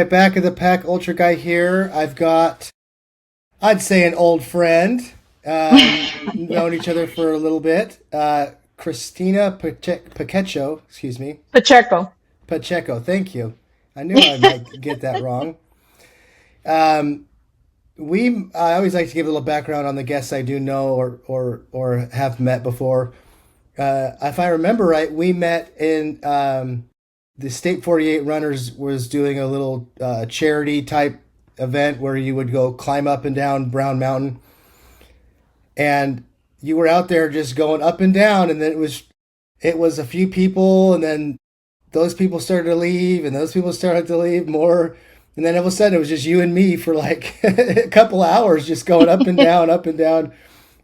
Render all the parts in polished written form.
right, back of the pack, Ultra Guy here. I've got, I'd say, an old friend. Yeah. Known each other for a little bit. Christina Pacheco, excuse me, Pacheco. Pacheco. Thank you. I knew I might get that wrong. Um, I always like to give a little background on the guests I do know or have met before. If I remember right, we met in the State 48 Runners was doing a little charity type event where you would go climb up and down Brown Mountain, and you were out there just going up and down, and then it was a few people, and then those people started to leave, and those people started to leave more. And then all of a sudden, it was just you and me for like a couple hours, just going up and down, up and down.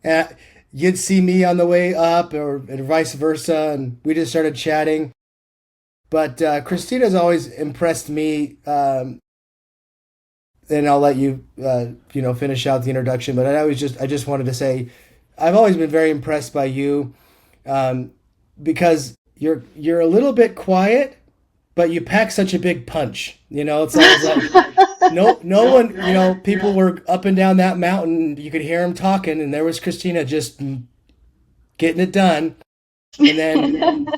And you'd see me on the way up, or and vice versa, and we just started chatting. But Christina's always impressed me, and I'll let you, finish out the introduction. But I just wanted to say, I've always been very impressed by you, um, because you're a little bit quiet, but you pack such a big punch. It's always like no one, people were up and down that mountain. You could hear them talking, and there was Christina just getting it done. And then,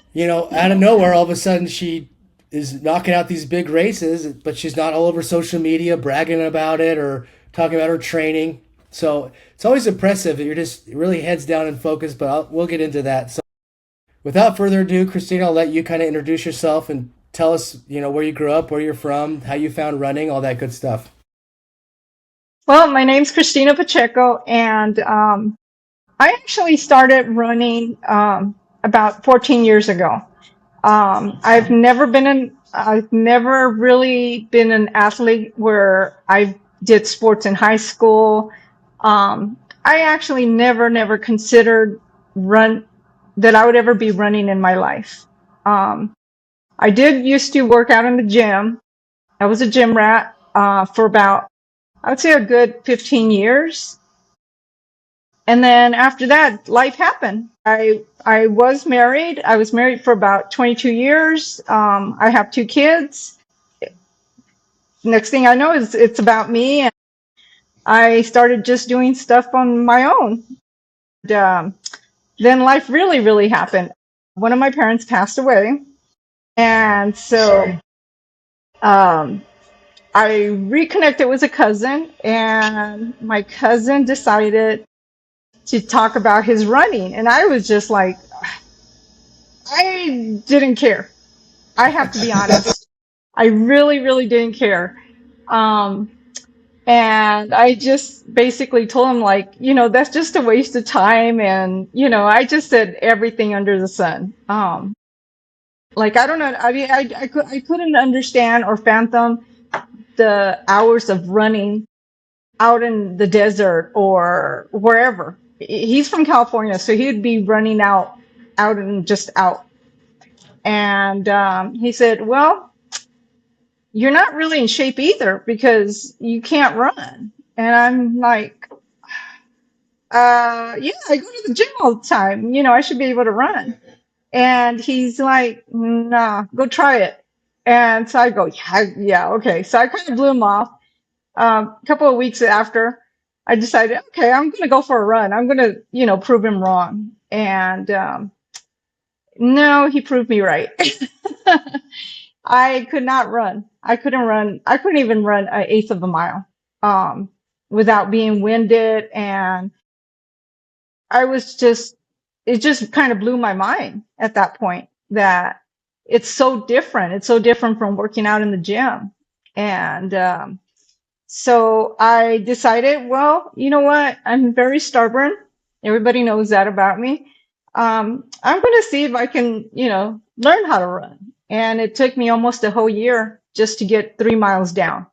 out of nowhere, all of a sudden, she is knocking out these big races, but she's not all over social media bragging about it or talking about her training. So it's always impressive that you're just really heads down and focused, but we'll get into that. So without further ado, Christina, I'll let you kind of introduce yourself and tell us, where you grew up, where you're from, how you found running, all that good stuff. Well, my name's Christina Pacheco, and I actually started running about 14 years ago. I've never really been an athlete where I did sports in high school. I actually never considered run that I would ever be running in my life. I did used to work out in the gym. I was a gym rat for about, I would say, a good 15 years. And then after that, life happened. I was married. I was married for about 22 years. I have two kids. Next thing I know is it's about me, and I started just doing stuff on my own. And, then life really happened. One of my parents passed away, and so um, I reconnected with a cousin, and my cousin decided to talk about his running, and I was just like, I didn't care. I have to be honest. I really didn't care. Um, and I just basically told him, like, that's just a waste of time. And, I just said everything under the sun. Like, I don't know. I mean, I couldn't understand or fathom the hours of running out in the desert or wherever. He's from California, so he'd be running out and just out. And he said, "Well, you're not really in shape either because you can't run." And I'm like, yeah, I go to the gym all the time. I should be able to run." And he's like, "Nah, go try it." And so I go, "Yeah, yeah, okay." So I kind of blew him off. A couple of weeks after, I decided, okay, I'm going to go for a run. I'm going to, prove him wrong. And no, he proved me right. I could not run. I couldn't run. I couldn't even run an eighth of a mile without being winded. And I was just, it just kind of blew my mind at that point that it's so different. It's so different from working out in the gym. And so I decided, well, you know what? I'm very stubborn. Everybody knows that about me. I'm going to see if I can, learn how to run. And it took me almost a whole year just to get 3 miles down.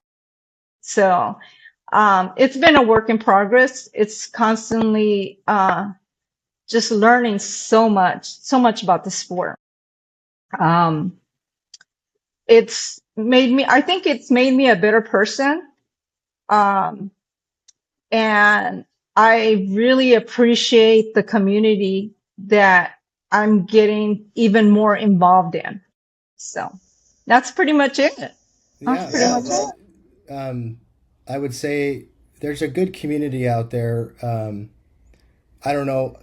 So it's been a work in progress. It's constantly just learning so much about the sport. Um, I think it's made me a better person. Um, and I really appreciate the community that I'm getting even more involved in. So that's pretty much it. That's Yeah, pretty that much it. I would say there's a good community out there. I don't know.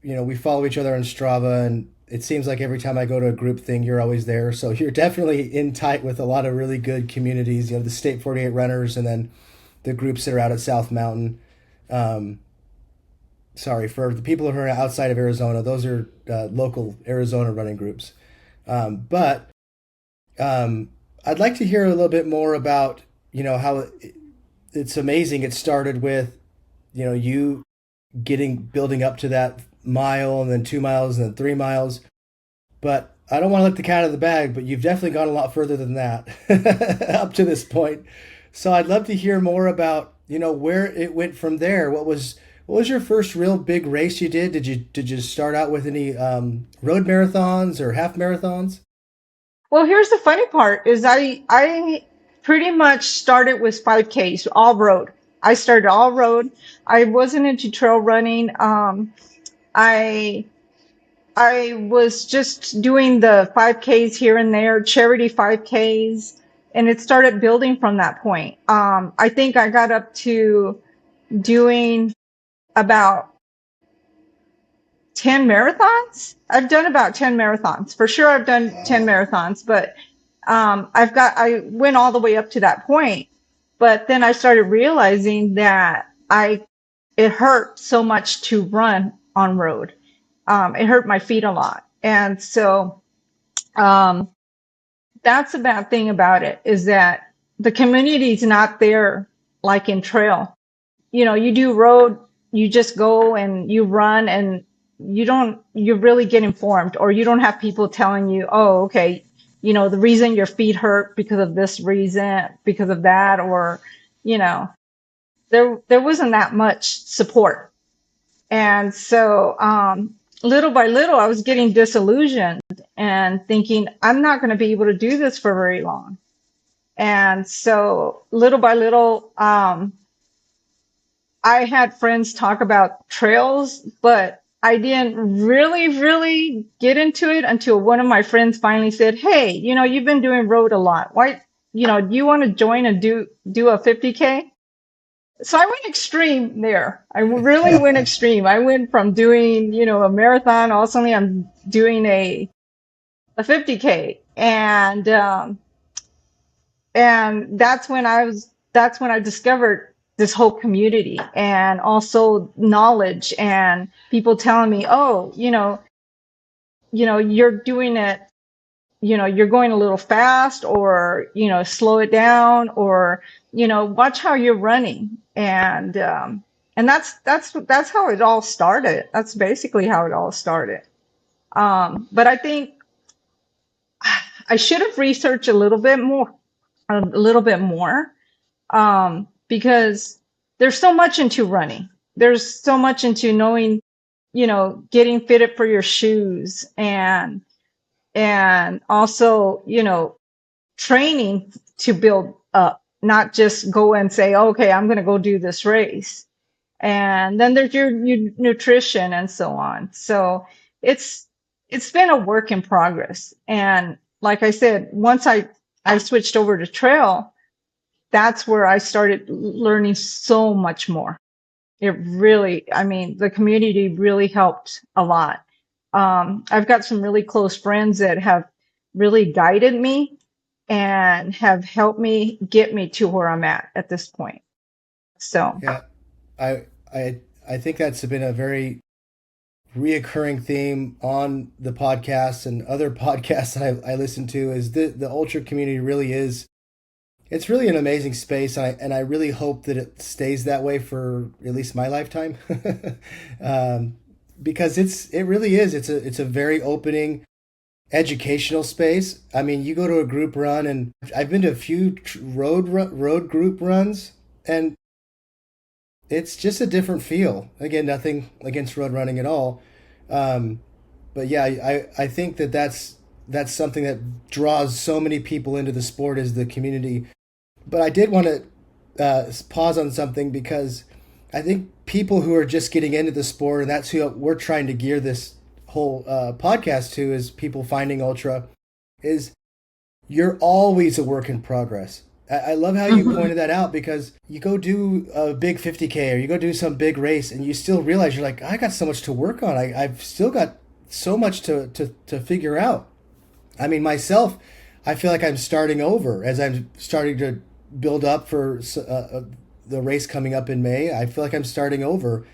We follow each other on Strava, and it seems like every time I go to a group thing, you're always there. So you're definitely in tight with a lot of really good communities. The State 48 runners, and then the groups that are out at South Mountain. Um, Sorry for the people who are outside of Arizona; those are local Arizona running groups. But I'd like to hear a little bit more about how it's amazing. It started with you getting building up to that mile and then 2 miles and then 3 miles. But I don't want to let the cat out of the bag, but you've definitely gone a lot further than that up to this point. So I'd love to hear more about, where it went from there. What was your first real big race you did? Did you start out with any road marathons or half marathons? Well, here's the funny part is I pretty much started with 5Ks, all road. I started all road. I wasn't into trail running. I I was just doing the 5Ks here and there, charity 5Ks, and it started building from that point. I think I got up to doing about 10 marathons. I've done about 10 marathons. For sure, I've done 10 Wow. marathons, but I went all the way up to that point. But then I started realizing that it hurt so much to run on road. It hurt my feet a lot. And so, um, that's the bad thing about it is that the community is not there like in trail. You do road, you just go and you run and you really get informed, or you don't have people telling you, oh, okay, the reason your feet hurt because of this reason, because of that, or, you know, there wasn't that much support. And so, little by little, I was getting disillusioned and thinking, I'm not going to be able to do this for very long. And so little by little, I had friends talk about trails, but I didn't really, really get into it until one of my friends finally said, "Hey, you've been doing road a lot. Why, do you want to join and do a 50K?" So I went extreme there. I really went extreme. I went from doing, a marathon. All of a sudden, I'm doing a 50K, and that's when I discovered this whole community and also knowledge and people telling me, oh, you're doing it, you're going a little fast, or slow it down, or watch how you're running. And that's how it all started. That's basically how it all started. But I think I should have researched a little bit more, because there's so much into running. There's so much into knowing, getting fitted for your shoes, and also, training to build up, not just go and say, okay, I'm going to go do this race. And then there's your nutrition and so on. So it's it's been a work in progress. And like I said, once I switched over to trail, that's where I started learning so much more. It really, I mean, the community really helped a lot. I've got some really close friends that have really guided me and have helped me get me to where I'm at this point. So, Yeah, I I think that's been a very reoccurring theme on the podcast and other podcasts that I listen to is the ultra community really is it's really an amazing space, and I really hope that it stays that way for at least my lifetime. Because it really is it's a very opening educational space. I mean, you go to a group run, and I've been to a few road group runs, and it's just a different feel. Again, nothing against road running at all. Um, but yeah, I think that's something that draws so many people into the sport is the community. But I did want to pause on something because I think people who are just getting into the sport, and that's who we're trying to gear this whole podcast to, is people finding ultra, is you're always a work in progress. I love how you Hmm. pointed that out because you go do a big 50K or you go do some big race and you still realize you're like, I got so much to work on. I've still got so much to figure out. I mean, myself, I feel like I'm starting over as I'm starting to build up for the race coming up in May. I feel like I'm starting over,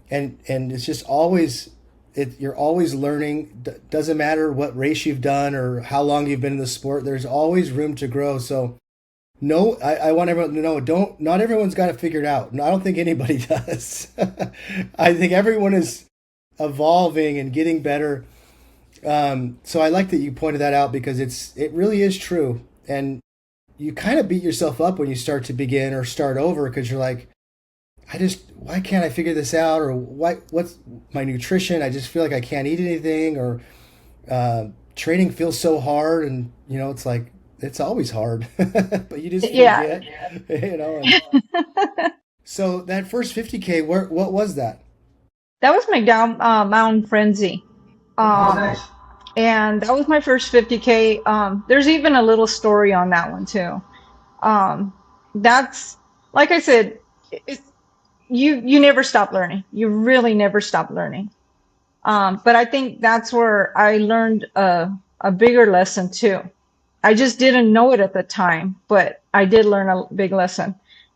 and it's just always you're always learning. Doesn't matter what race you've done or how long you've been in the sport. There's always room to grow. So no, I want everyone to know. Don't not everyone's got it figured out. No, I don't think anybody does. I think everyone is evolving and getting better. So I like that you pointed that out because it really is true, and you kind of beat yourself up when you start to begin or start over because you're like, why can't I figure this out, or what's my nutrition? I just feel like I can't eat anything, or training feels so hard, and it's like it's always hard, but you just Yeah, forget, And so that first 50K, what was that? that was my down mountain frenzy. Oh, Um, nice. and that was my first 50K. There's even a little story on that one too. Um, that's like I said, it's, you never stop learning. You really never stop learning. But I think that's where I learned a bigger lesson too. I just didn't know it at the time, but I did learn a big lesson.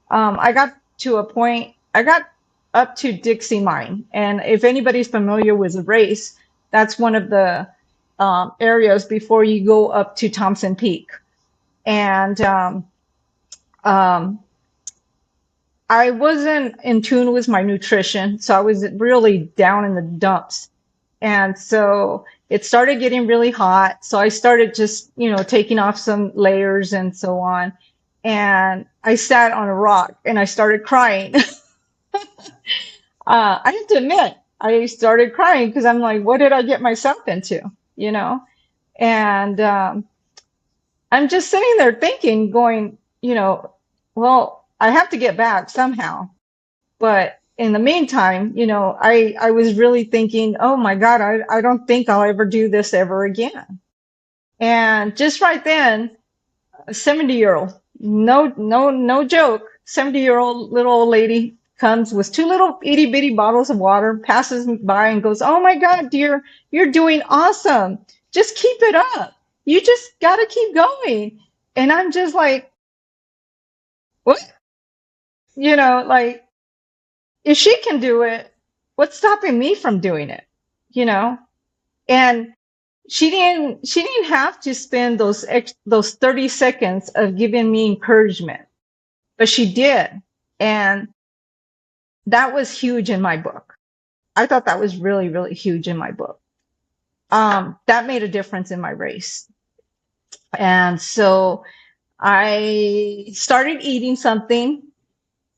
I got to a point, I got up to Dixie Mine. And if anybody's familiar with the race, that's one of the areas before you go up to Thompson Peak. And um, I wasn't in tune with my nutrition, so I was really down in the dumps. And so it started getting really hot. So I started just, taking off some layers and so on. And I sat on a rock and I started crying. I have to admit, I started crying because I'm like, what did I get myself into? You know? And I'm just sitting there thinking, going, well, I have to get back somehow. But in the meantime, I was really thinking, oh my God, I don't think I'll ever do this ever again. And just right then, a 70-year-old, no joke, 70-year-old little old lady comes with two little itty bitty bottles of water, passes me by and goes, oh my God, dear, you're doing awesome. Just keep it up. You just got to keep going. And I'm just like, what? Like, if she can do it, what's stopping me from doing it? You know? And she didn't have to spend those 30 seconds of giving me encouragement, but she did. And that was huge in my book. I thought that was really, really huge in my book. That made a difference in my race. And so I started eating something,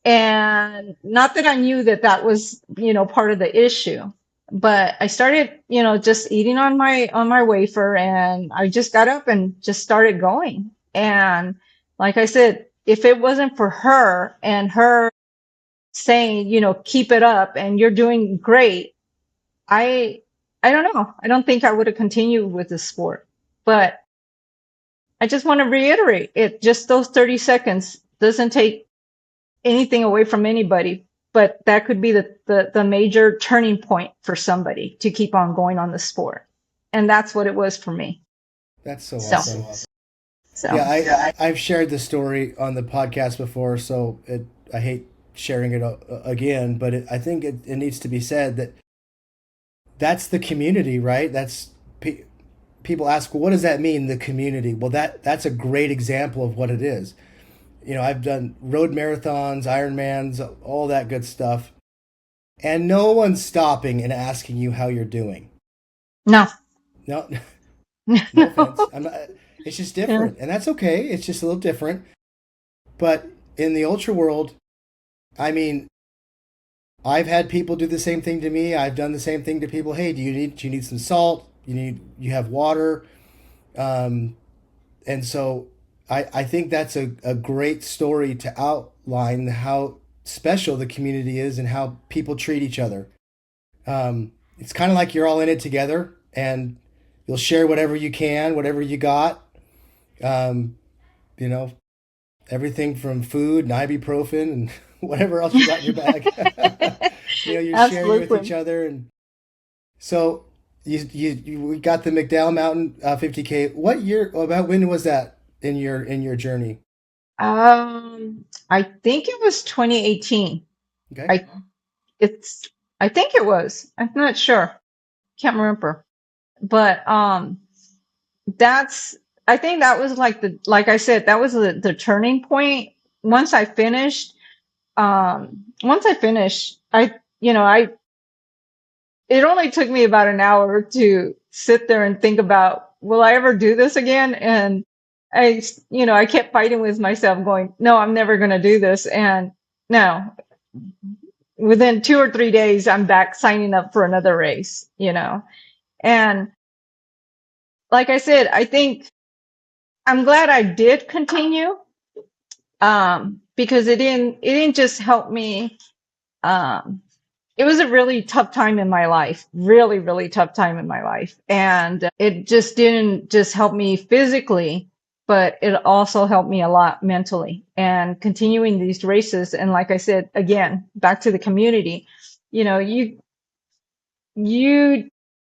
and not that I knew that that was, part of the issue, but I started, just eating on my wafer, and I just got up and just started going. And like I said, if it wasn't for her and her saying, keep it up and you're doing great, I I don't know. I don't think I would have continued with the sport. But I just want to reiterate it, just those 30 seconds doesn't take anything away from anybody, but that could be the major turning point for somebody to keep on going on the sport. And that's what it was for me. That's so So, awesome. so Yeah, I've shared the story on the podcast before, so I hate sharing it again, but I think it needs to be said that that's the community, right? People ask, well, what does that mean, the community? Well, that's a great example of what it is. I've done road marathons, Ironmans, all that good stuff, and no one's stopping and asking you how you're doing. no. No, no offense. No. I'm not, it's just Yeah. different, and that's okay. It's just a little different. But in the ultra world, I mean, I've had people do the same thing to me. I've done the same thing to people. Hey, do you need some salt? You have water? Um, and so I think that's a great story to outline how special the community is and how people treat each other. It's kind of like you're all in it together, and you'll share whatever you can, whatever you got. Um, you know, everything from food and ibuprofen and whatever else you got in your bag. You're sharing with each Absolutely. other, and so we got the McDowell Mountain 50K. What year? About when was that in your journey? I think it was 2018. Okay. I it's I think it was. I'm not sure. Can't remember. But that's I think that was like like I said, that was the turning point. Once I finished, I it only took me about an hour to sit there and think about, will I ever do this again? And I kept fighting with myself going, no, I'm never going to do this. And no, within 2 or 3 days, I'm back signing up for another race. And like I said, I think I'm glad I did continue, because it didn't just help me. Um, it was a really tough time in my life, really, really tough time in my life. And it just didn't just help me physically, but it also helped me a lot mentally. And continuing these races, and like I said, again, back to the community, you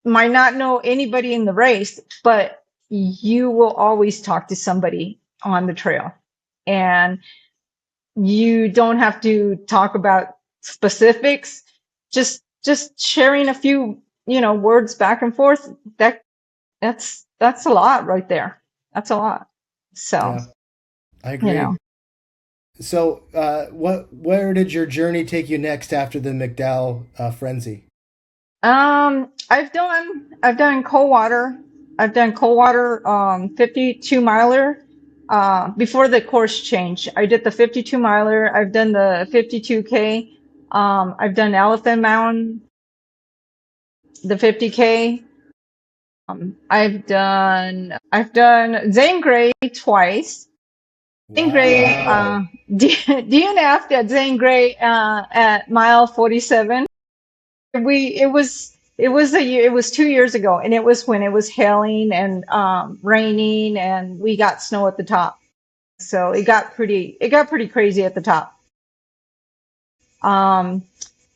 might not know anybody in the race, but you will always talk to somebody on the trail. And you don't have to talk about specifics, just sharing a few, words back and forth. That's a lot right there. That's a lot. So, Yeah, I you agree. know. So, where did your journey take you next after the McDowell frenzy? I've done cold water. I've done cold water 52 miler before the course change. I did the 52 miler. I've done the 52K. I've done Elephant Mountain, the 50K. I've done Zane Grey twice. Zane Grey Wow. DNF'd at Zane Grey at mile 47. It was 2 years ago, and it was when it was hailing and raining, and we got snow at the top. So it got pretty crazy at the top. Um,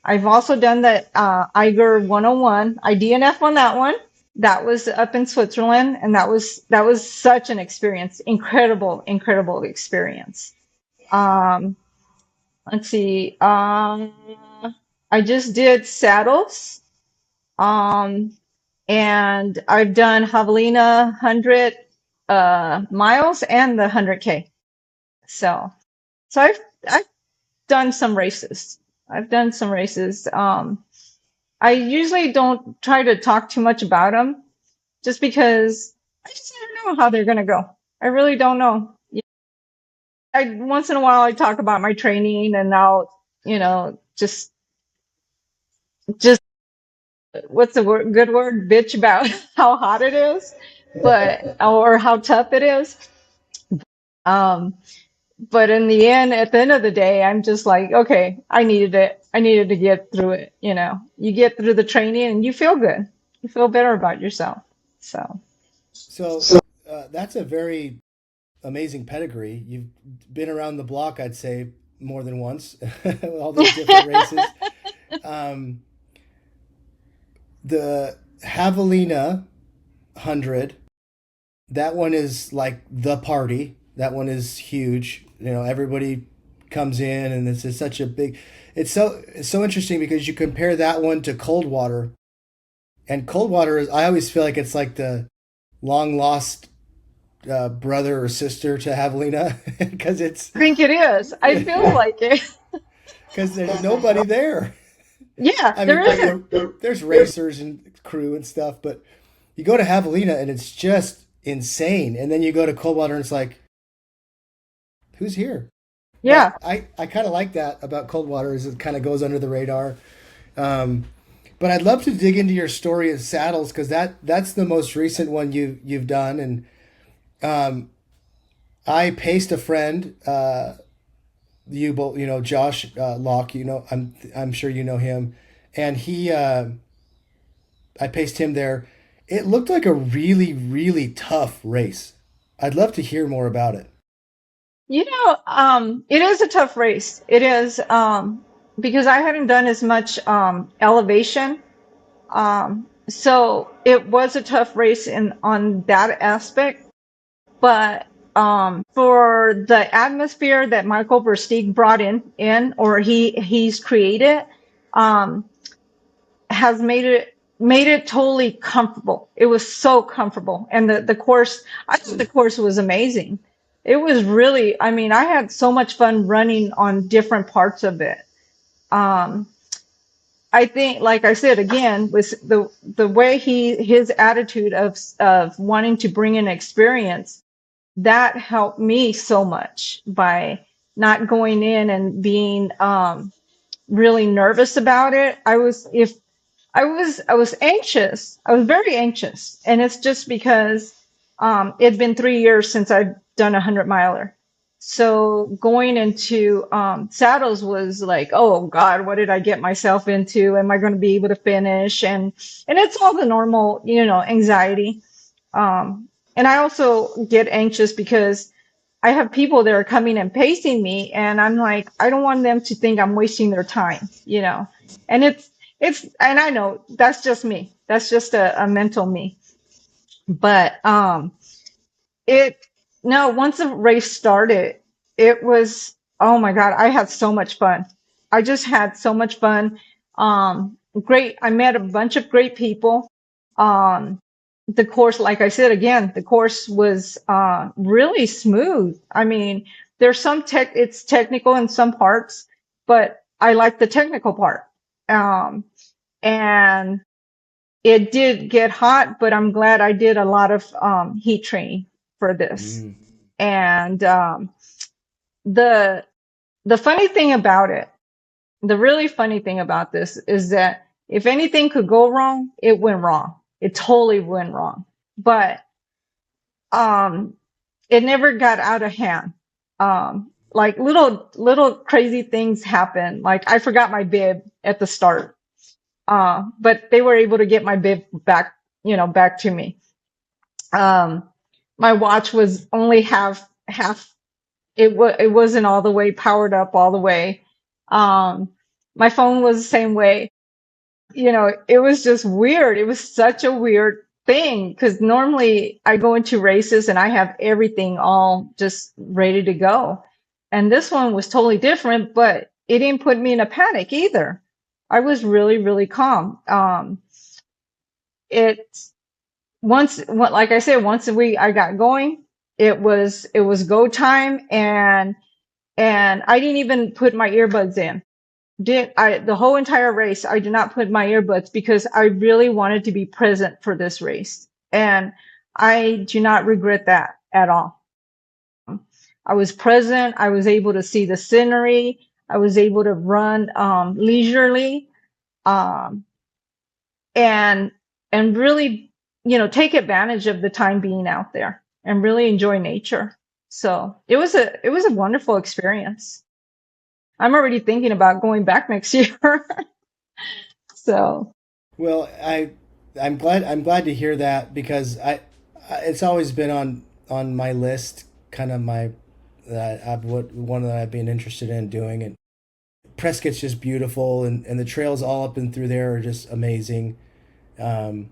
I've also done the Eiger 101. I DNF on that one. That was up in Switzerland, and that was such an experience. Incredible, incredible experience. Um, let's see. I just did saddles. Um, and I've done Javelina 100 miles and the 100K. So so I've done some races. I've done some races. I usually don't try to talk too much about them, just because I just never know how they're gonna go. I really don't know. I once in a while I talk about my training, and I'll, just what's the good word, bitch about how hot it is, but or how tough it is. Um, but in the end, at the end of the day, I'm just like, okay, I needed it. I needed to get through it. You get through the training and you feel good. You feel better about yourself. So, So, that's a very amazing pedigree. You've been around the block, I'd say, more than once, with all those different races. Um, the Javelina 100, that one is like the party. That one is huge. Everybody comes in, and this is such a big. It's so interesting because you compare that one to Coldwater, and Coldwater is. I always feel like it's like the long lost brother or sister to Javelina because it's I think it is. I feel like it. because there's nobody there. Yeah, I there mean, isn't. there's racers and crew and stuff, but you go to Javelina and it's just insane. And then you go to Coldwater and it's like, who's here? Yeah. But I kind of like that about Coldwater is it kind of goes under the radar. Um, but I'd love to dig into your story of saddles because that's the most recent one you've done. And um, I paced a friend, you both, Josh Locke. I'm sure you know him, and I paced him there. It looked like a really, really tough race. I'd love to hear more about it. It is a tough race. It is, because I hadn't done as much elevation. So it was a tough race in on that aspect. But for the atmosphere that Michael Versteeg brought in or he's created, um, has made it totally comfortable. It was so comfortable, and the course, I thought the course was amazing. It was really, I mean, I had so much fun running on different parts of it. Um, I think, like I said again, with the way his attitude of wanting to bring in experience, that helped me so much by not going in and being really nervous about it. I was anxious. I was very anxious, and it's just because it'd been 3 years since I've done a 100 miler. So going into saddles was like, oh God, what did I get myself into? Am I going to be able to finish? And it's all the normal, anxiety. And I also get anxious because I have people that are coming and pacing me, and I'm like, I don't want them to think I'm wasting their time. And and I know that's just me. That's just a mental me. But it no, once the race started, it was, oh my God, I had so much fun. I just had so much fun. Great. I met a bunch of great people. Um, the course, like I said again, the course was really smooth. I mean, there's it's technical in some parts, but I like the technical part. Um, and it did get hot, but I'm glad I did a lot of heat training for this. Mm. And the the funny thing about it, the really funny thing about this is that if anything could go wrong, it went wrong. It totally went wrong. But um, it never got out of hand. Like little crazy things happen. Like I forgot my bib at the start, but they were able to get my bib back, back to me. Um, my watch was only half. It wasn't all the way powered up all the way. Um, my phone was the same way. It was just weird. It was such a weird thing because normally I go into races and I have everything all just ready to go. And this one was totally different, but it didn't put me in a panic either. I was really, really calm. It like I said, once I got going, it was go time, and I didn't even put my earbuds in. The whole entire race, I did not put my earbuds because I really wanted to be present for this race. And I do not regret that at all. I was present. I was able to see the scenery. I was able to run leisurely, um, and really, take advantage of the time being out there and really enjoy nature. So it was a wonderful experience. I'm already thinking about going back next year. So. Well, I'm glad to hear that because it's always been on my list, kind of my that I've what one that I've been interested in doing. And Prescott's just beautiful, and the trails all up and through there are just amazing. Um,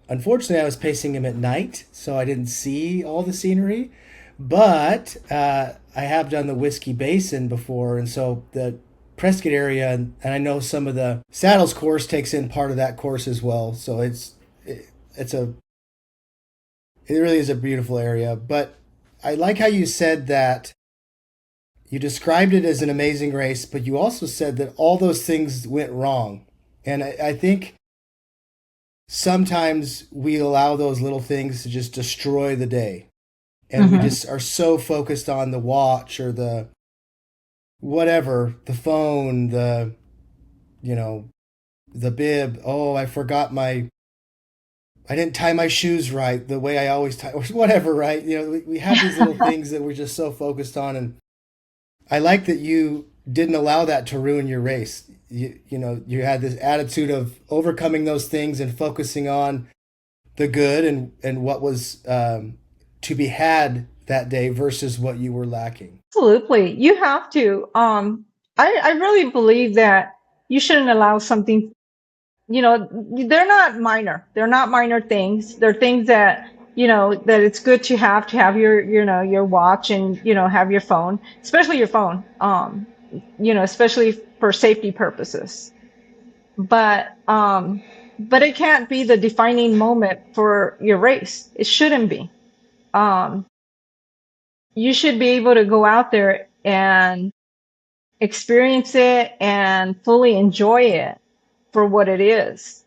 Unfortunately, I was pacing him at night, so I didn't see all the scenery. But I have done the Whiskey Basin before, and so the Prescott area, and I know some of the Saddles course takes in part of that course as well. So it's a it really is a beautiful area. But I like how you said that you described it as an amazing race, but you also said that all those things went wrong, and I think sometimes we allow those little things to just destroy the day, and we Mhm. just are so focused on the watch or the whatever, the phone, you know the bib. Oh, I didn't tie my shoes right the way I always tie, or whatever, right? We have these little things that we're just so focused on. And I like that you didn't allow that to ruin your race. You had this attitude of overcoming those things and focusing on the good, and what was to be had that day versus what you were lacking. Absolutely. You have to. I really believe that you shouldn't allow something, they're not minor. They're not minor things. They're things that, that it's good to have your, your watch and, have your phone, especially your phone, especially for safety purposes. But, but it can't be the defining moment for your race. It shouldn't be. Um, you should be able to go out there and experience it and fully enjoy it for what it is.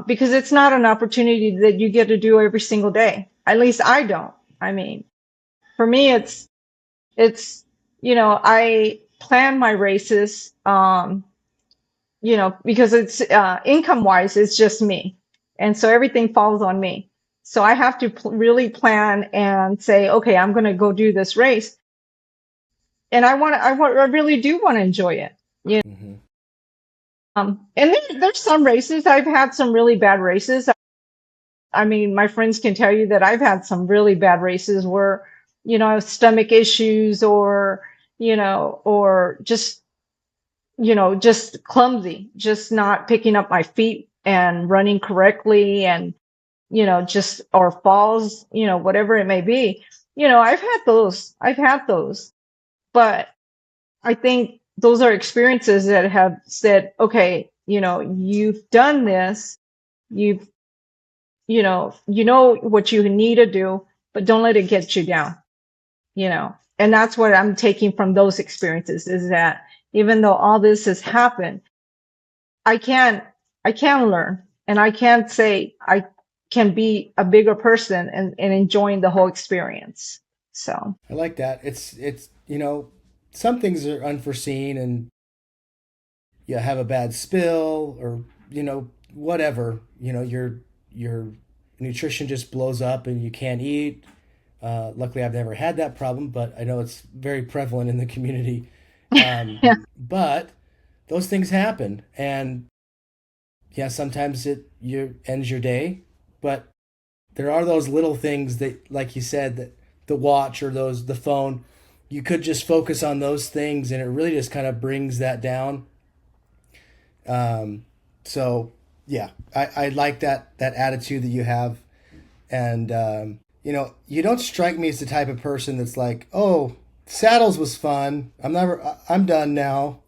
Because it's not an opportunity that you get to do every single day. At least I don't. I mean, for me, it's, I plan my races, because it's, income wise, it's just me. And so everything falls on me. So I have to really plan and say, okay, I'm going to go do this race. And I really do want to enjoy it. Mm-hmm. And there's some races. I've had some really bad races. I mean, my friends can tell you that I've had some really bad races where, I have stomach issues or just clumsy, just not picking up my feet and running correctly and, or falls, whatever it may be. I've had those. I've had those. But I think those are experiences that have said, okay, you've done this, you've, you know what you need to do, but don't let it get you down, And that's what I'm taking from those experiences is that even though all this has happened, I can, I can learn and I can say I can be a bigger person and enjoying the whole experience. So, I like that. It's some things are unforeseen and you have a bad spill or whatever. Your nutrition just blows up and you can't eat. Luckily, I've never had that problem, but I know it's very prevalent in the community. yeah. But those things happen, and yeah, sometimes it you ends your day, but there are those little things that, like you said, that the watch or the phone, you could just focus on those things, and it really just kind of brings that down. Um, so yeah, I like that attitude that you have, and you don't strike me as the type of person that's like, oh, saddles was fun. I'm done now.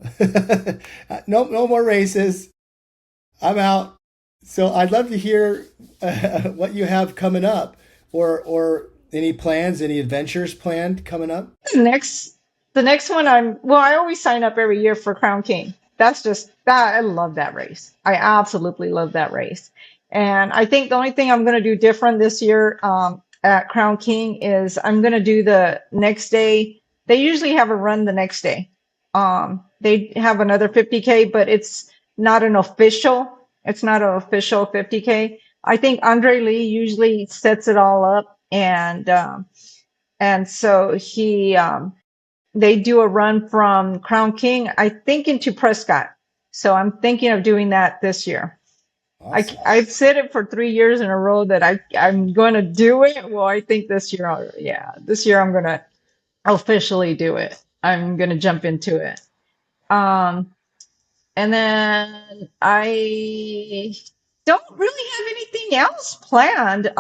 No more races. I'm out. So I'd love to hear what you have coming up, or any plans, any adventures planned coming up. Next, the next one I always sign up every year for Crown King. That's just that I love that race. I absolutely love that race. And I think the only thing I'm going to do different this year at Crown King is I'm going to do the next day. They usually have a run the next day. They have another 50K, but it's not an official 50K. I think Andre Lee usually sets it all up and so they do a run from Crown King, I think, into Prescott. So I'm thinking of doing that this year. Awesome. I've said it for 3 years in a row that I'm going to do it. Well, I think this year, this year I'm going to officially do it. I'm going to jump into it. Um, and then I don't really have anything else planned,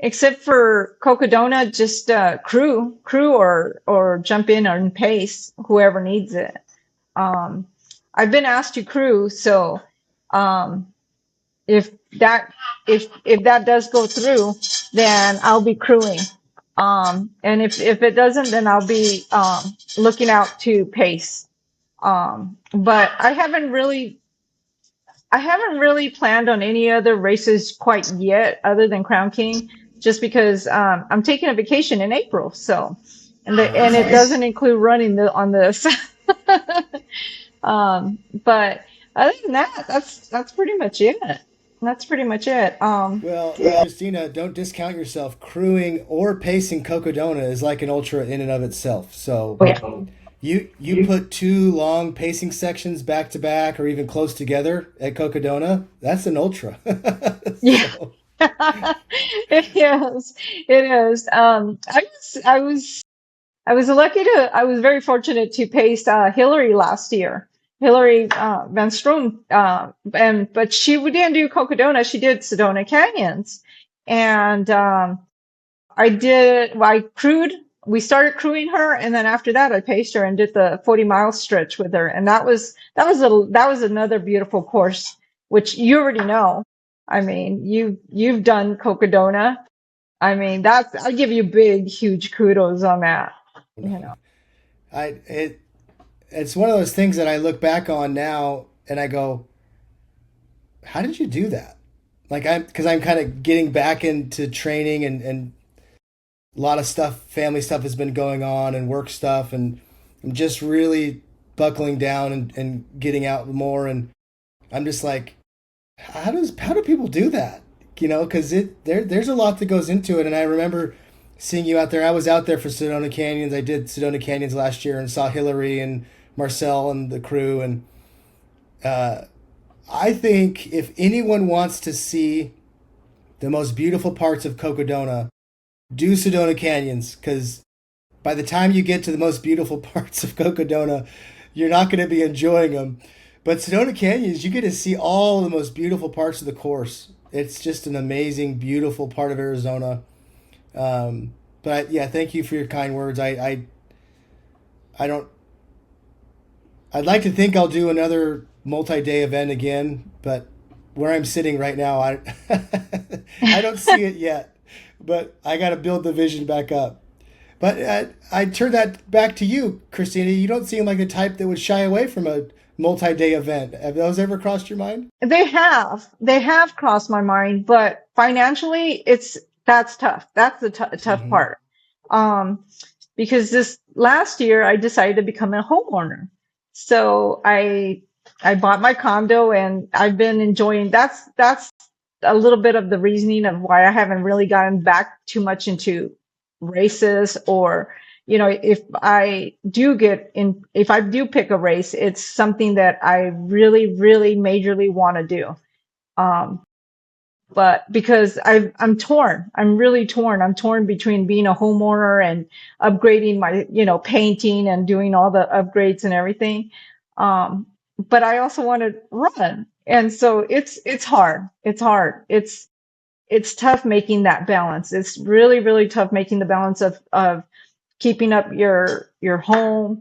except for Cocodona, just crew or jump in and pace whoever needs it. Um, I've been asked to crew, so um, if that if that does go through, then I'll be crewing. And if it doesn't, then I'll be looking out to pace. But I haven't really planned on any other races quite yet, other than Crown King, just because I'm taking a vacation in April. So, and it Nice. doesn't include running on this. But other than that, that's pretty much it. That's pretty much it. Well, Christina, don't discount yourself. Crewing or pacing Cocodona is like an ultra in and of itself. So Yeah. you put two long pacing sections back to back or even close together at Cocodona, that's an ultra. Yeah. So It is. It is. I was lucky to. I was very fortunate to pace Hillary last year. Hillary Van Stroon, and but she didn't do Cocodona. She did Sedona Canyons, and I crewed. We started crewing her, and then after that, I paced her and did the 40-mile stretch with her, and that was another beautiful course, which you already know. I mean, you've done Cocodona. I mean, that's I give you big, huge kudos on that. You know, I it's one of those things that I look back on now and I go, how did you do that? Like I'm because I'm kind of getting back into training and a lot of stuff, family stuff has been going on and work stuff, and I'm just really buckling down and getting out more. And I'm just like, how do people do that? You know, because there's a lot that goes into it. And I remember seeing you out there. I was out there for Sedona Canyons. I did Sedona Canyons last year and saw Hillary and Marcel and the crew. And uh, I think if anyone wants to see the most beautiful parts of Cocodona, do Sedona Canyons because by the time you get to the most beautiful parts of Cocodona, you're not going to be enjoying them. But Sedona Canyons, you get to see all the most beautiful parts of the course. It's just an amazing, beautiful part of Arizona. Yeah, thank you for your kind words. I don't. I'd like to think I'll do another multi-day event again, but where I'm sitting right now, I I don't see it yet. But I got to build the vision back up. But I turn that back to you, Christina. You don't seem like the type that would shy away from a multi-day event. Have those ever crossed your mind? they have crossed my mind, but financially, it's that's tough. That's the tough Mm-hmm. part. Um, because this last year I decided to become a homeowner. So I bought my condo and I've been enjoying that's a little bit of the reasoning of why I haven't really gotten back too much into races or if I do pick a race, it's something that I really, really majorly want to do. Um, but because I'm torn, I'm really torn. I'm torn between being a homeowner and upgrading my, painting and doing all the upgrades and everything. Um, but I also want to run, and so it's hard. It's hard. It's tough making that balance. It's really, really tough making the balance of keeping up your home,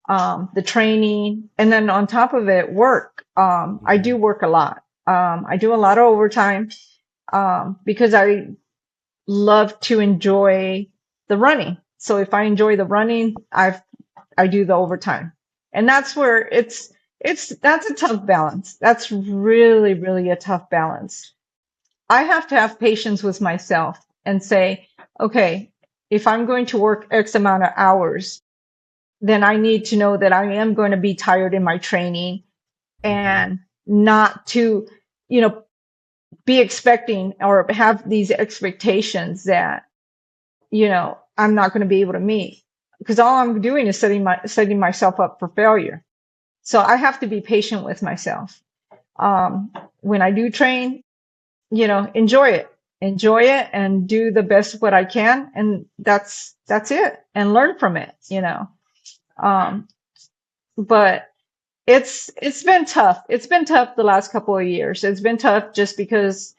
the training, and then on top of it, work. I Mm-hmm. do work a lot. I do a lot of overtime because I love to enjoy the running. So if I enjoy the running, I do the overtime, and that's where that's a tough balance. That's really, really a tough balance. I have to have patience with myself and say, okay, if I'm going to work X amount of hours, then I need to know that I am going to be tired in my training Mm-hmm. and not to, you know, be expecting or have these expectations that, I'm not going to be able to meet because all I'm doing is setting myself up for failure. So I have to be patient with myself. When I do train, enjoy it and do the best what I can. And that's it and learn from it, Um, but it's been tough. It's been tough the last couple of years. It's been tough just because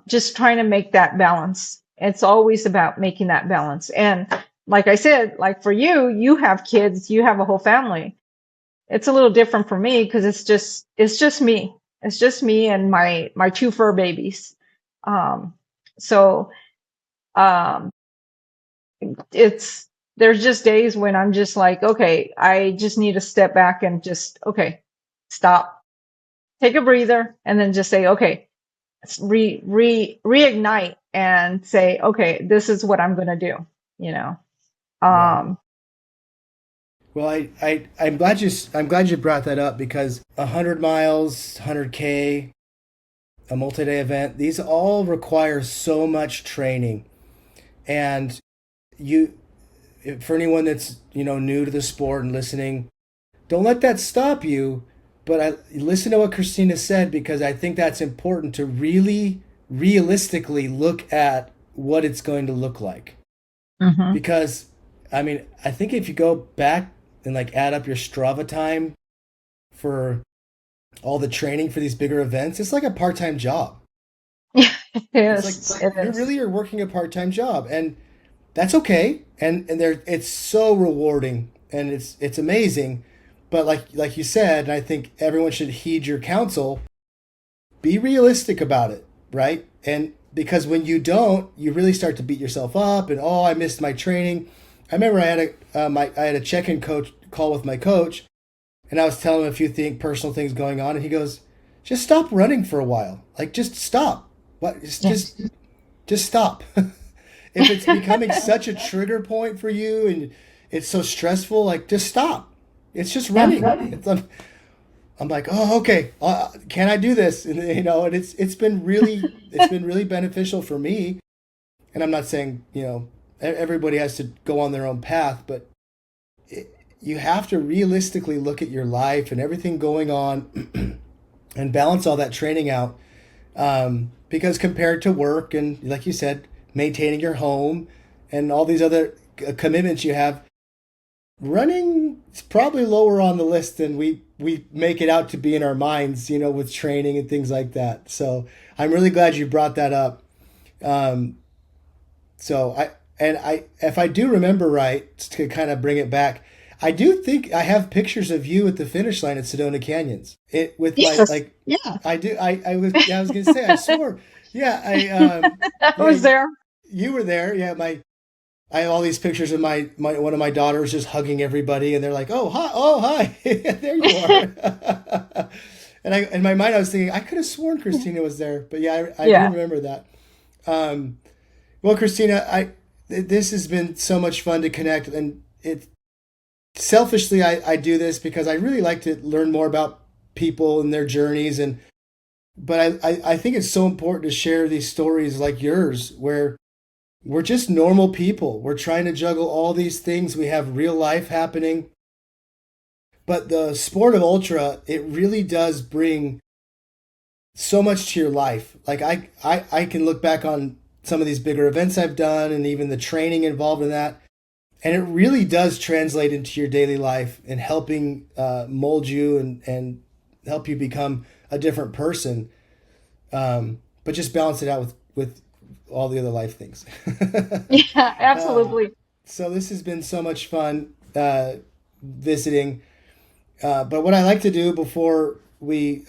just trying to make that balance. It's always about making that balance. And like I said, like for you, you have kids, you have a whole family. It's a little different for me because it's just me. It's just me and my two fur babies. Um, so um, it's there's just days when I'm just like, okay, I just need to step back and just okay, stop, take a breather, and then just say, okay, reignite and say, okay, this is what I'm gonna do. You know. Yeah. Um, Well, I'm glad you brought that up because 100 miles, 100K, a multi-day event, these all require so much training. And you, for anyone that's new to the sport and listening, don't let that stop you. But listen to what Christina said because I think that's important to really realistically look at what it's going to look like. Hmm. Because, I mean, I think if you go back and like add up your Strava time for all the training for these bigger events, it's like a part time job. Yeah, it It's like is. It you're is. really are working a part time job, and that's okay. And there, it's so rewarding, and it's amazing. But like you said, and I think everyone should heed your counsel. Be realistic about it, right? And because when you don't, you really start to beat yourself up, and oh, I missed my training. I remember I had a check-in coach call with my coach, and I was telling him a few personal things going on, and he goes, "Just stop running for a while. Like, just stop. What? Yes. Just stop. If it's becoming such a trigger point for you, and it's so stressful, like, just stop. It's just Yeah. running. I'm like, oh, okay. Can I do this? And and it's been really beneficial for me. And I'm not saying everybody has to go on their own path, but you have to realistically look at your life and everything going on and balance all that training out. Because compared to work and, like you said, maintaining your home and all these other commitments you have, running is probably lower on the list than we make it out to be in our minds, with training and things like that. So I'm really glad you brought that up. Um, so if I do remember right, to kind of bring it back, I do think I have pictures of you at the finish line at Sedona Canyons. It with my Yes. like, Yeah. I do. I was gonna say I swore. Yeah, I yeah, was there. you were there. Yeah, I have all these pictures of my one of my daughters just hugging everybody, and they're like, oh hi, there you are." And in my mind I was thinking I could have sworn Christina was there, but yeah, I do Yeah. remember that. Um, well, Christina, this has been so much fun to connect, and it selfishly I do this because I really like to learn more about people and their journeys, and but I think it's so important to share these stories like yours where we're just normal people. We're trying to juggle all these things. We have real life happening. But the sport of ultra, it really does bring so much to your life. Like I can look back on some of these bigger events I've done and even the training involved in that. And it really does translate into your daily life and helping mold you and help you become a different person. But just balance it out with all the other life things. Yeah, uh, absolutely. so this has been so much fun visiting. But what I like to do before we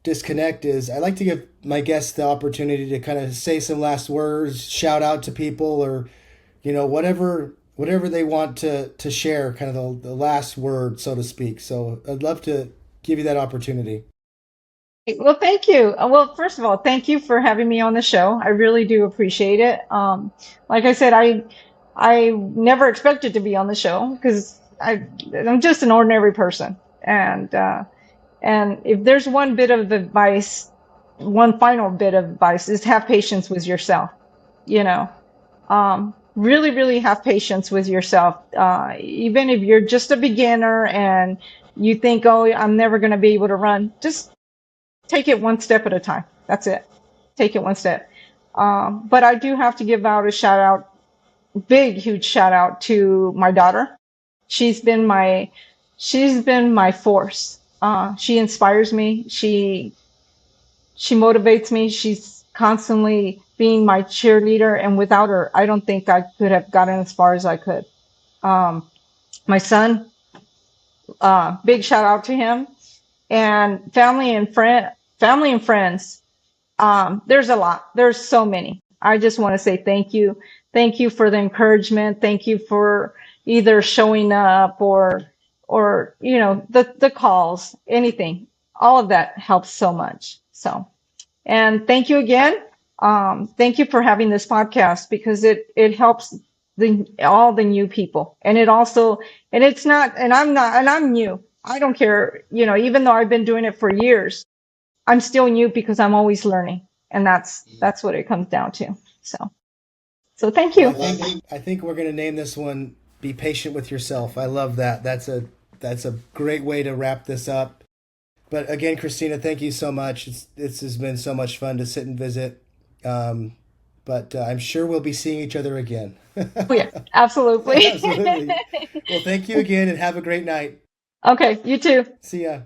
disconnect is I like to give my guests the opportunity to kind of say some last words, shout out to people, or whatever they want to share, kind of the last word, so to speak. So I'd love to give you that opportunity. Well, thank you. Well, first of all, thank you for having me on the show. I really do appreciate it. Like I said, I never expected to be on the show because I'm just an ordinary person, and if there's one bit of advice, one final bit of advice is have patience with yourself. You know, really, really have patience with yourself. Even if you're just a beginner and you think, oh, I'm never going to be able to run, just take it one step at a time. That's it. Take it one step. But I do have to give out a shout out, big, huge shout out to my daughter. She's been my, she's been my force. She inspires me. She motivates me. She's constantly being my cheerleader. And without her, I don't think I could have gotten as far as I could. Um, my son, big shout out to him and family and friends. There's a lot. There's so many. I just want to say thank you. Thank you for the encouragement. Thank you for either showing up or the calls, anything. All of that helps so much. So, and thank you again. Thank you for having this podcast because it helps the all the new people. And it also and it's not and I'm new. I don't care, even though I've been doing it for years. I'm still new because I'm always learning, and that's what it comes down to. So thank Well, you. I think we're gonna name this one "Be Patient with Yourself." I love that. That's a great way to wrap this up. But again, Christina, thank you so much. This has been so much fun to sit and visit. Um, but I'm sure we'll be seeing each other again. Oh yeah, absolutely. Absolutely. Well, thank you again and have a great night. Okay, you too. See ya.